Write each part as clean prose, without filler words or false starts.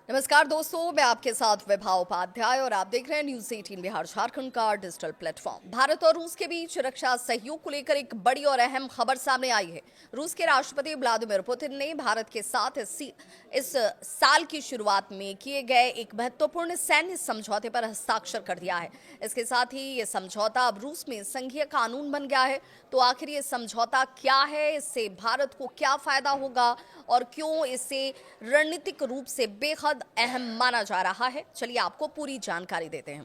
नमस्कार दोस्तों, मैं आपके साथ विभा उपाध्याय और आप देख रहे हैं न्यूज 18 बिहार झारखंड का डिजिटल प्लेटफॉर्म। भारत और रूस के बीच रक्षा सहयोग को लेकर एक बड़ी और अहम खबर सामने आई है। रूस के राष्ट्रपति व्लादिमीर पुतिन ने भारत के साथ इस साल की शुरुआत में किए गए एक महत्वपूर्ण सैन्य समझौते पर हस्ताक्षर कर दिया है। इसके साथ ही ये समझौता अब रूस में संघीय कानून बन गया है। तो आखिर ये समझौता क्या है, इससे भारत को क्या फायदा होगा और क्यों इसे रणनीतिक रूप से बेहद अहम माना जा रहा है, चलिए आपको पूरी जानकारी देते हैं।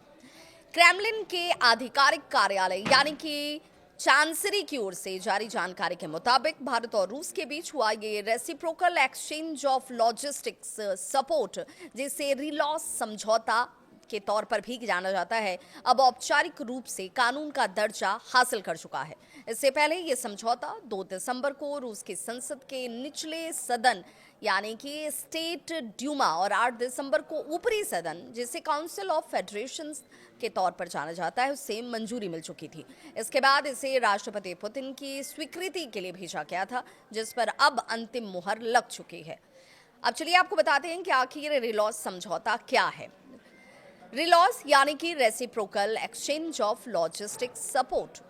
क्रेमलिन के आधिकारिक कार्यालय यानी कि चांसरी की ओर से जारी जानकारी के मुताबिक भारत और रूस के बीच हुआ ये reciprocal exchange of logistics support, जिसे रिलॉस समझौता के तौर पर भी जाना जाता है, अब औपचारिक रूप से कानून का दर्जा हासिल कर चुका है। इससे पहले यह समझौता 2 दिसंबर को रूस की संसद के निचले सदन यानी कि स्टेट ड्यूमा और 8 दिसंबर को ऊपरी सदन, जिसे काउंसिल ऑफ फेडरेशन के तौर पर जाना जाता है, उससे मंजूरी मिल चुकी थी। इसके बाद इसे राष्ट्रपति पुतिन की स्वीकृति के लिए भेजा गया था, जिस पर अब अंतिम मुहर लग चुकी है। अब चलिए आपको बताते हैं कि आखिर रिलॉस समझौता क्या है। रिलॉस यानी कि reciprocal exchange of logistics support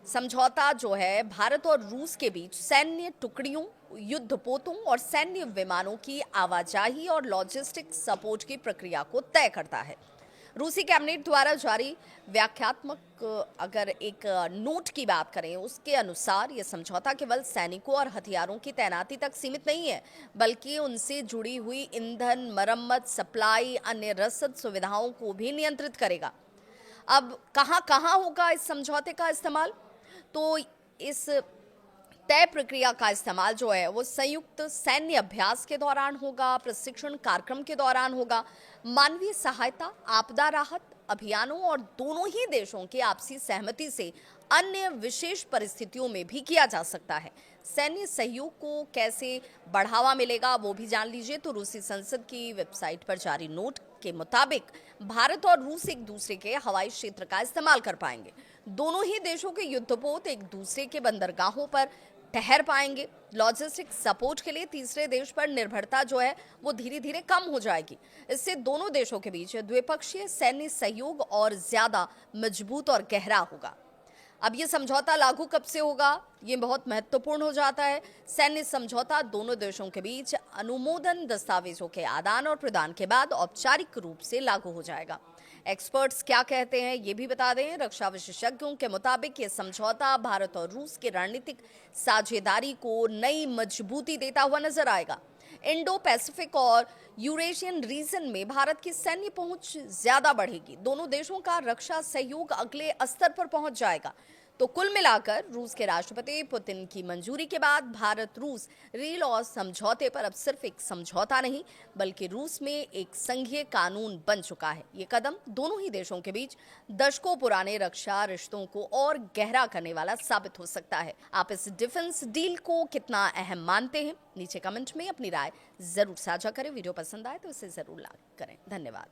समझौता जो है भारत और रूस के बीच सैन्य टुकड़ियों, युद्धपोतों और सैन्य विमानों की आवाजाही और लॉजिस्टिक्स सपोर्ट की प्रक्रिया को तय करता है। रूसी कैबिनेट द्वारा जारी व्याख्यात्मक अगर एक नोट की बात करें, उसके अनुसार यह समझौता केवल सैनिकों और हथियारों की तैनाती तक सीमित नहीं है, बल्कि उनसे जुड़ी हुई ईंधन, मरम्मत, सप्लाई, अन्य रसद सुविधाओं को भी नियंत्रित करेगा। अब कहां कहां होगा इस समझौते का इस्तेमाल? तो इस तय प्रक्रिया का इस्तेमाल जो है वो संयुक्त सैन्य अभ्यास के दौरान होगा, प्रशिक्षण कार्यक्रम के दौरान होगा, मानवीय सहायता, आपदा राहत अभियानों और दोनों ही देशों की आपसी सहमति से अन्य विशेष परिस्थितियों में भी किया जा सकता है। सैन्य सहयोग को कैसे बढ़ावा मिलेगा वो भी जान लीजिए। तो रूसी संसद की वेबसाइट पर जारी नोट के मुताबिक भारत और रूस एक दूसरे के हवाई क्षेत्र का इस्तेमाल कर पाएंगे। दोनों ही देशों के युद्धपोत एक दूसरे के बंदरगाहों पर ठहर पाएंगे। लॉजिस्टिक सपोर्ट के लिए तीसरे देश पर निर्भरता जो है वो धीरे धीरे कम हो जाएगी। इससे दोनों देशों के बीच द्विपक्षीय सैन्य सहयोग और ज्यादा मजबूत और गहरा होगा। अब ये समझौता लागू कब से होगा, ये बहुत महत्वपूर्ण हो जाता है। सैन्य समझौता दोनों देशों के बीच अनुमोदन दस्तावेजों के आदान और प्रदान के बाद औपचारिक रूप से लागू हो जाएगा। एक्सपर्ट्स क्या कहते हैं ये भी बता दें। रक्षा विशेषज्ञों के मुताबिक ये समझौता भारत और रूस की रणनीतिक साझेदारी को नई मजबूती देता हुआ नजर आएगा। इंडो पैसिफिक और यूरेशियन रीजन में भारत की सैन्य पहुंच ज्यादा बढ़ेगी। दोनों देशों का रक्षा सहयोग अगले स्तर पर पहुंच जाएगा। तो कुल मिलाकर रूस के राष्ट्रपति पुतिन की मंजूरी के बाद भारत रूस रिलॉस समझौते पर अब सिर्फ एक समझौता नहीं, बल्कि रूस में एक संघीय कानून बन चुका है। ये कदम दोनों ही देशों के बीच दशकों पुराने रक्षा रिश्तों को और गहरा करने वाला साबित हो सकता है। आप इस डिफेंस डील को कितना अहम मानते हैं, नीचे कमेंट में अपनी राय जरूर साझा करें। वीडियो पसंद आए तो इसे जरूर लाइक करें। धन्यवाद।